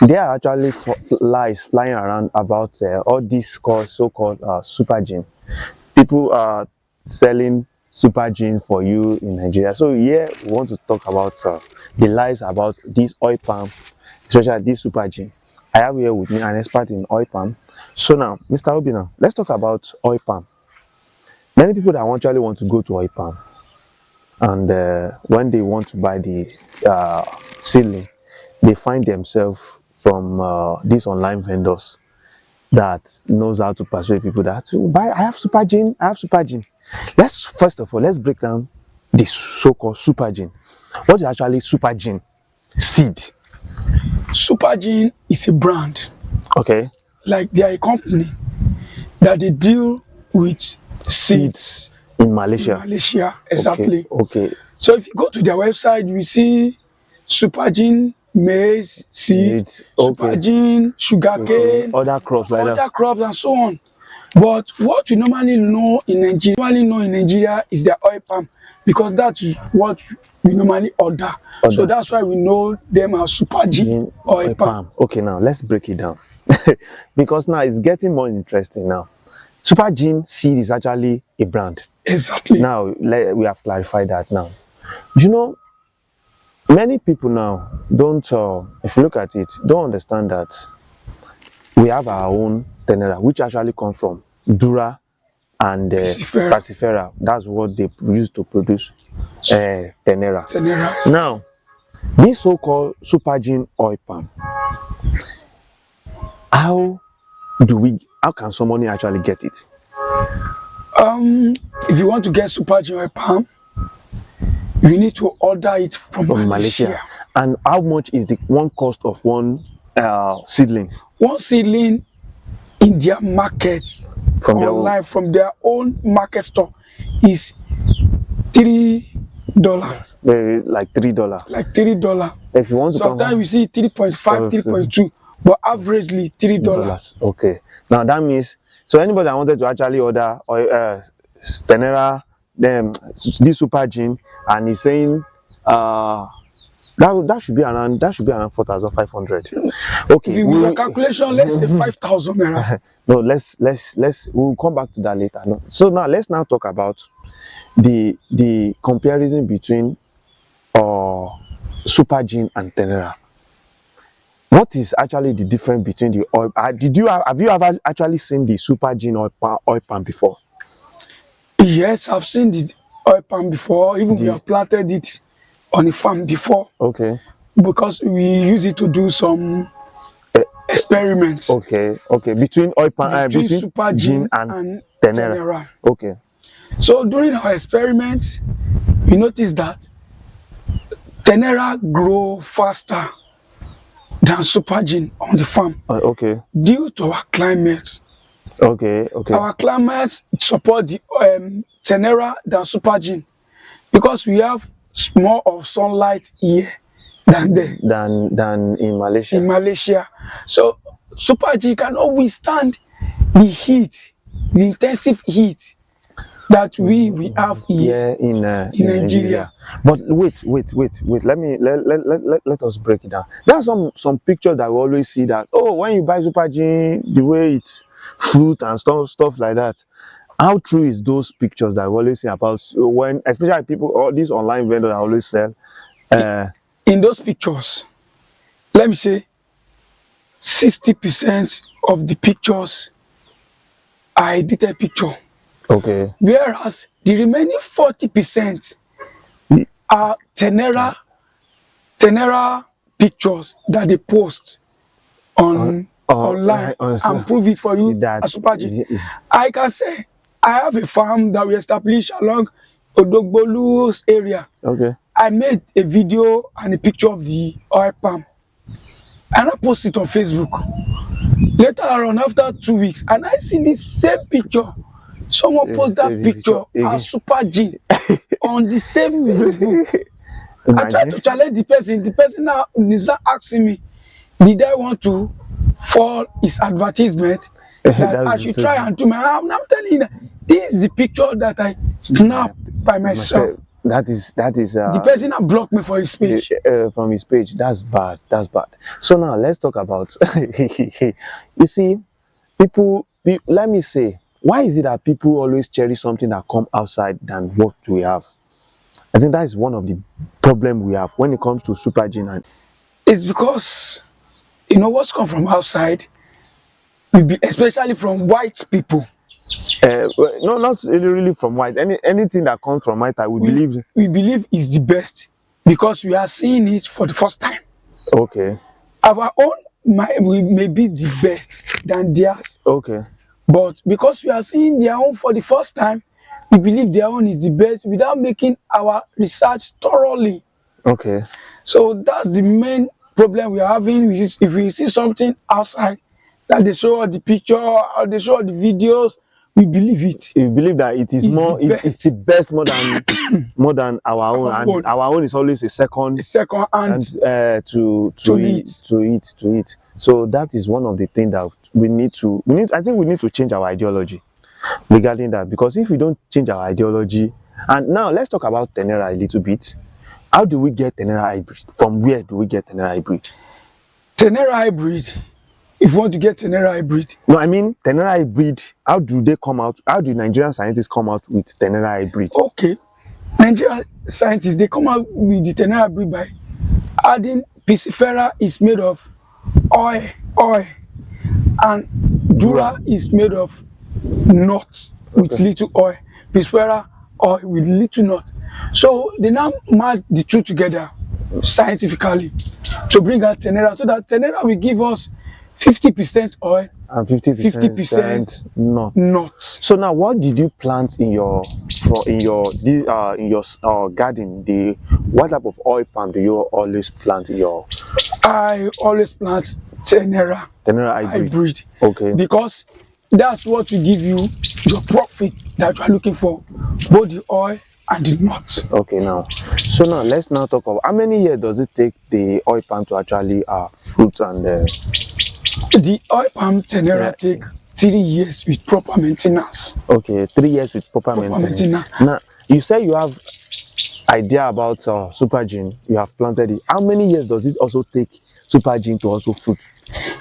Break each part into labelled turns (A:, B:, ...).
A: There are actually lies flying around about all these so-called supergene. People are selling supergene for you in Nigeria. So here we want to talk about the lies about this oil palm, especially this supergene. I have here with me an expert in oil palm. So now, Mr. Obina, let's talk about oil palm. Many people that actually want to go to oil palm, and when they want to buy the seedling, they find themselves from these online vendors that knows how to persuade people that to buy. I have supergene. I have supergene. Let's first of all let's break down the so-called supergene. What is actually supergene seed?
B: Supergene is a brand.
A: Okay.
B: Like they are a company that they deal with seeds
A: in Malaysia.
B: In Malaysia, exactly.
A: Okay.
B: So if you go to their website, you see Supergene maize seed, Supergene sugarcane,
A: other crops like
B: other crops and so on. But what we normally know in Nigeria is the oil palm, because that's what we normally order. So that's why we know them as Supergene oil palm.
A: Okay, now let's break it down. Because now it's getting more interesting now. Supergene seed is actually a brand.
B: Exactly.
A: Now we have clarified that now. You know, many people now don't, if you look at it, don't understand that we have our own Tenera, which actually comes from Dura and Passifera. That's what they use to produce Tenera. Now, this so-called supergene oil palm, how can somebody actually get it?
B: If you want to get supergene oil palm, you need to order it from Malaysia.
A: And how much is the one cost of one seedling?
B: One seedling in their market
A: from
B: their own market store is $3.
A: Like $3.
B: Like $3.
A: If you want to
B: sometimes we see 3.5, 3.2, but averagely $3.
A: Okay. Now that means anybody that wanted to actually order Tenera, then this supergene, and he's saying that should be around 4,500. Okay.
B: With your calculation, let's say 5,000 naira.
A: No, we'll come back to that later. No. So now let's talk about the comparison between supergene and Tenera. What is actually the difference between the oil? Have you ever actually seen the supergene oil palm before?
B: Yes, I've seen the oil palm before. Even we have planted it on a farm before.
A: Okay.
B: Because we use it to do some experiments.
A: Okay. Between oil palm, between
B: supergene and Tenera.
A: Okay.
B: So during our experiments, we noticed that Tenera grow faster than supergene on the farm.
A: Okay.
B: Due to our climate.
A: Okay.
B: Our climate support the Tenera than supergene, because we have more of sunlight here than there.
A: Than in Malaysia.
B: In Malaysia. So supergene cannot withstand the heat, the intensive heat that we have here
A: in Nigeria. But wait. Let us break it down. There are some pictures that we always see that, when you buy supergene, the way it's fruit and stuff like that. How true is those pictures that we always see about, when especially people, all these online vendors always sell?
B: In those pictures, let me say 60% of the pictures are edited picture.
A: Okay.
B: Whereas the remaining 40% are Tenera pictures that they post online and prove it for you as supergene. I can say I have a farm that we established along Odogbolu's area.
A: Okay.
B: I made a video and a picture of the oil palm, and I posted it on Facebook. Later on, after 2 weeks, and I see the same picture. Someone post that picture as supergene on the same Facebook. I tried to challenge the person. The person now is not asking me, did I want to fall his advertisement that I should try and do my. I'm telling you that this is the picture that I snapped by myself.
A: that is
B: The person that blocked me for his page.
A: from his page. That's bad. That's bad. So now let's talk about. You see, let me say, why is it that people always cherish something that come outside than what we have? I think that is one of the problem we have when it comes to Supergene. And
B: It's because you know what's come from outside, will be especially from white people.
A: well, no, not really from white. Anything that comes from white, I would
B: We
A: believe.
B: we believe is the best because we are seeing it for the first time.
A: Okay,
B: Our own may be the best than theirs,
A: okay,
B: but because we are seeing their own for the first time, we believe their own is the best without making our research thoroughly.
A: okay.
B: So that's the main problem we are having. If we see something outside that they show us the picture or they show us the videos, we believe it
A: You believe that it is
B: is the
A: more, it's the
B: best.
A: best more than our own,
B: Our
A: and
B: own,
A: our own is always a
B: the
A: second
B: second
A: and
B: hand
A: to
B: to
A: it
B: it.
A: to it to it. So that is one of the things that we need. I think we need to change our ideology regarding that, because if we don't change our ideology, and now let's talk about Tenera a little bit. How do we get Tenera hybrid? From where do we get Tenera hybrid?
B: Tenera hybrid. If you want to get Tenera hybrid,
A: No, I mean Tenera hybrid. How do they come out? How do Nigerian scientists come out with Tenera hybrid?
B: okay. Nigerian scientists they come out with the Tenera hybrid by adding piscifera is made of oil, oil, and Dura
A: Dura.
B: is made of nut with
A: Okay.
B: little oil. Piscifera oil with little nut. So they now match the two together scientifically to bring out Tenera so that Tenera will give us 50% oil,
A: And
B: 50%
A: 50% not.
B: nut.
A: So now, what did you plant in your garden? The what type of oil palm do you always plant in your
B: I always plant Tenera
A: Tenera hybrid?
B: hybrid
A: Okay,
B: because that's what will give you your profit that you are looking for, both the oil and the nut.
A: okay. Now, so now let's now talk about how many years does it take the oil palm to actually fruit and
B: The oil palm
A: yeah.
B: Tenera take 3 years with proper maintenance.
A: Okay, 3 years with proper
B: Proper
A: maintenance.
B: maintenance.
A: Now, you say you have idea about Supergene. You have planted it. How many years does it also take Supergene to also fruit?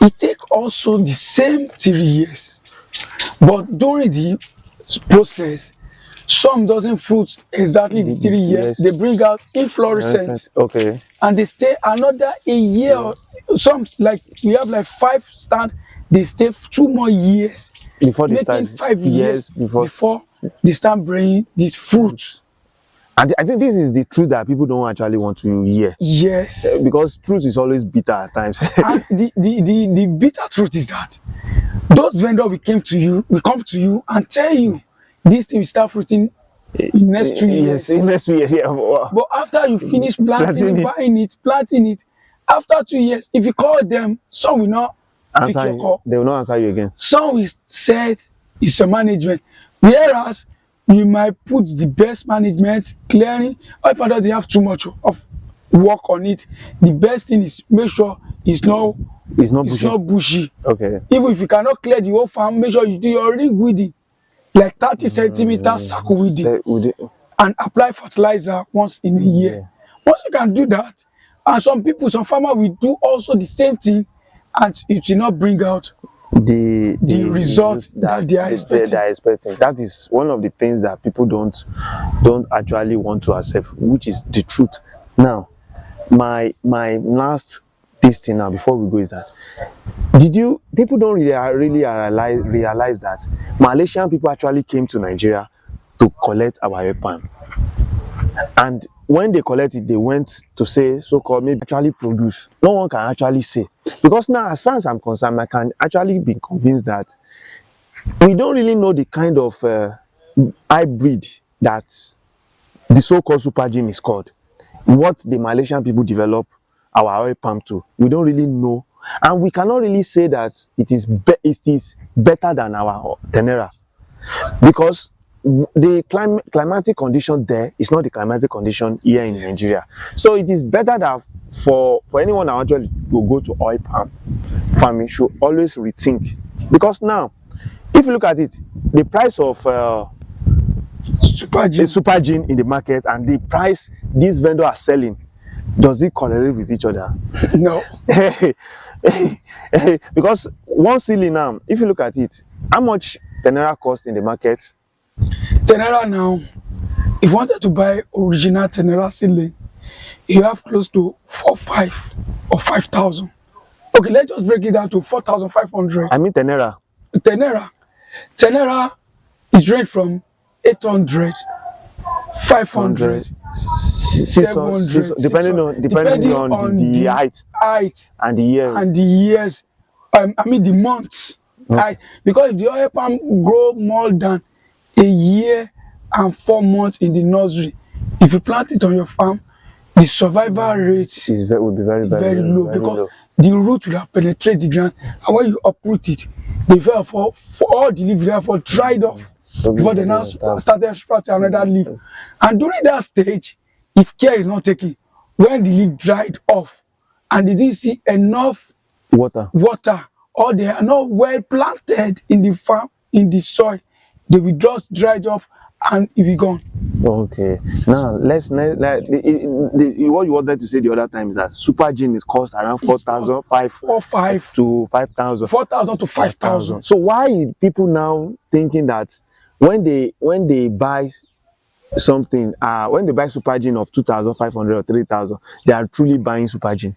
B: It take also the same 3 years, but during the process, some doesn't fruit exactly the 3 years. They
A: Yes.
B: bring out inflorescence
A: Okay.
B: and they stay another a year.
A: Yeah.
B: Or some like we have like 5 stand, they stay 2 more years,
A: Before they
B: making
A: start,
B: 5 years
A: years before.
B: before they start bringing this fruit.
A: And I think this is the truth that people don't actually want to hear.
B: Yes.
A: Because truth is always bitter at times.
B: And the bitter truth is that those vendors will come to you and tell you this thing will start fruiting in next two
A: Yes, in
B: years.
A: next 2 years, yeah.
B: But after you finish planting
A: Planting
B: it,
A: it,
B: buying it, planting it, after 2 years, if you call them, some will not pick
A: answer
B: your
A: you.
B: call.
A: They will not answer you again.
B: Some will say it's your management. Whereas you might put the best management, clearing, or if doesn't have too much of work on it. The best thing is make sure
A: It's not
B: it's
A: bushy.
B: not bushy.
A: Okay.
B: Even if you cannot clear the whole farm, make sure you do your rig weeding, like 30 centimeter circle weeding,
A: Say, would it,
B: and apply fertilizer once in a year.
A: yeah.
B: Once you can do that, and some farmer will do also the same thing, and it will not bring out the result that they are
A: they
B: expecting.
A: are expecting. That is one of the things that people don't actually want to accept, which is the truth. Now, my last this thing now before we go is that did you people don't really realize that Malaysian people actually came to Nigeria to collect our palm, and when they collect it, they went to say so-called maybe actually produce. No one can actually say, because now as far as I'm concerned, I can actually be convinced that we don't really know the kind of hybrid that the so-called Supergene is called. What the Malaysian people develop our oil palm to, we don't really know, and we cannot really say that it is better than our Tenera, because the climatic condition there is not the climatic condition here in Nigeria. So it is better that for anyone that actually will go to oil palm farming should always rethink, because now if you look at it, the price of
B: Supergene.
A: Supergene in the market and the price this vendor are selling, does it correlate with each other?
B: No.
A: Because one ceiling now, if you look at it, how much Tenera cost in the market?
B: Tenera now, if you wanted to buy original Tenera seedling, you have close to 4,500 or 5,000. Okay, let's just break it down to 4,500.
A: I mean Tenera.
B: Tenera. Tenera is range from 800, 500, 700,
A: depending on the
B: height
A: and the year.
B: and the years. I mean the months.
A: Okay.
B: Because if the oil palm grow more than a year and 4 months in the nursery, if you plant it on your farm, the survival rate
A: will be very
B: low, because the root will have penetrated the ground, and when you uproot it, the therefore for all the leaf therefore dried off before they now started sprouting another leaf. And during that stage, if care is not taken, when the leaf dried off and they didn't see enough water, or they are not well planted in the farm, in the soil, they will just dry off and it will be gone.
A: Okay. Now what you wanted to say the other time is that Supergene is cost around 4,500 to 5,000.
B: 4,000 to 5,000.
A: So why people now thinking that when they buy something, when they buy Supergene of 2,500 or 3,000, they are truly buying Supergene?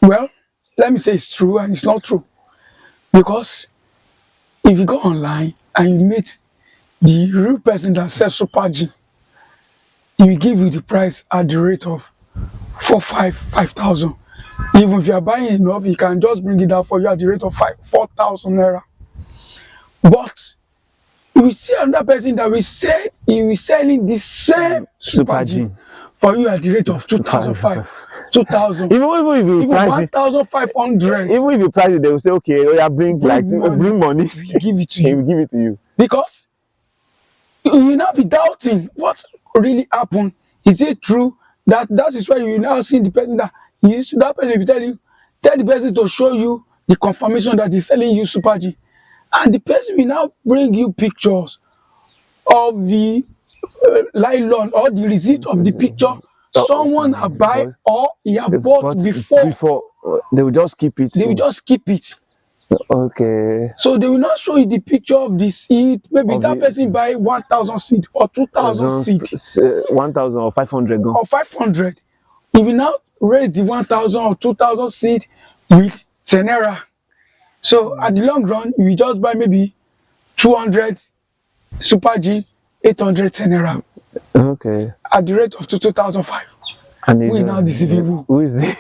B: Well, let me say it's true and it's not true, because if you go online and you meet the real person that sells Supergene, he will give you the price at the rate of 5,000. Even if you are buying enough, he can just bring it down for you at the rate of 4,000 naira. But you will see another person that will say he will selling the same Supergene for you at the rate of 2,500, 2,000,
A: even
B: 1,500.
A: Even if you price it, they will say, okay, oh yeah, bring money.
B: We give it to
A: He
B: you.
A: will give it to you.
B: Because you will now be doubting what really happened. Is it true? That is why you will now see the person that person will tell the person to show you the confirmation that he's selling you Supergene. And the person will now bring you pictures of the nylon or the receipt of the picture someone have buy or he have bought before.
A: They will just keep it.
B: They will just keep it.
A: Okay.
B: So they will not show you the picture of the seed. Maybe that person buy 1,000 seed or 2,000 seed.
A: 1,000 or 500
B: or 500. He will now raise the 1,000 or 2,000 seed with Tenera. So at the long run, we just buy maybe 200 Supergene, 800 Tenera.
A: Okay.
B: At the rate of 2,500.
A: And
B: we now deceiving
A: who is this?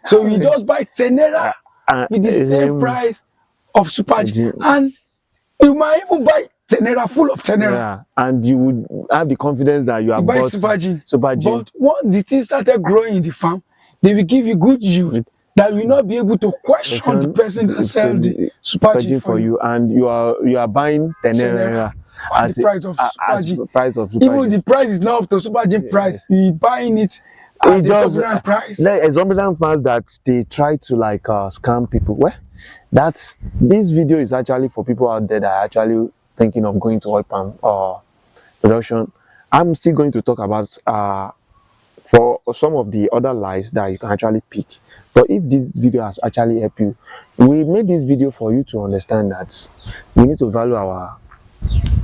B: So we just buy Tenera with the same price of Supergene, and you might even buy Tenera full of Tenera.
A: Yeah, and you would have the confidence that you have bought
B: Supergene. But once the thing started growing in the farm, they will give you good yield that will not be able to question the person that sells the Supergene for you.
A: And you are buying Tenera
B: at the price of
A: Supergene.
B: Even the price is not up to Supergene price. You buying it at the exorbitant price.
A: Exorbitant price that they try to like scam people. Well, this video is actually for people out there that are actually thinking of going to oil palm production. I'm still going to talk about for some of the other lies that you can actually pick. But if this video has actually helped you, we made this video for you to understand that we need to value our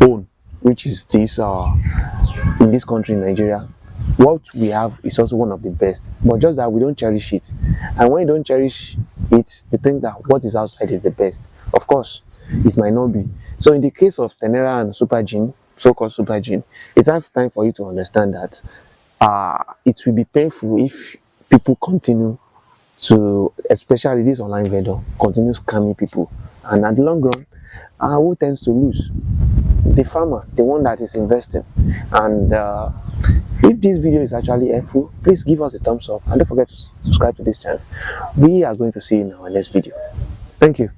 A: own, which is this in this country, Nigeria. What we have is also one of the best, but just that we don't cherish it. And when you don't cherish it, you think that what is outside is the best. Of course, it might not be. So in the case of Tenera and Supergene, so-called Supergene, it's time for you to understand that it will be painful if people continue to, especially this online vendor, continue scamming people. And at the long run, who tends to lose? The farmer, the one that is investing. And if this video is actually helpful, please give us a thumbs up and don't forget to subscribe to this channel. We are going to see you in our next video. Thank you.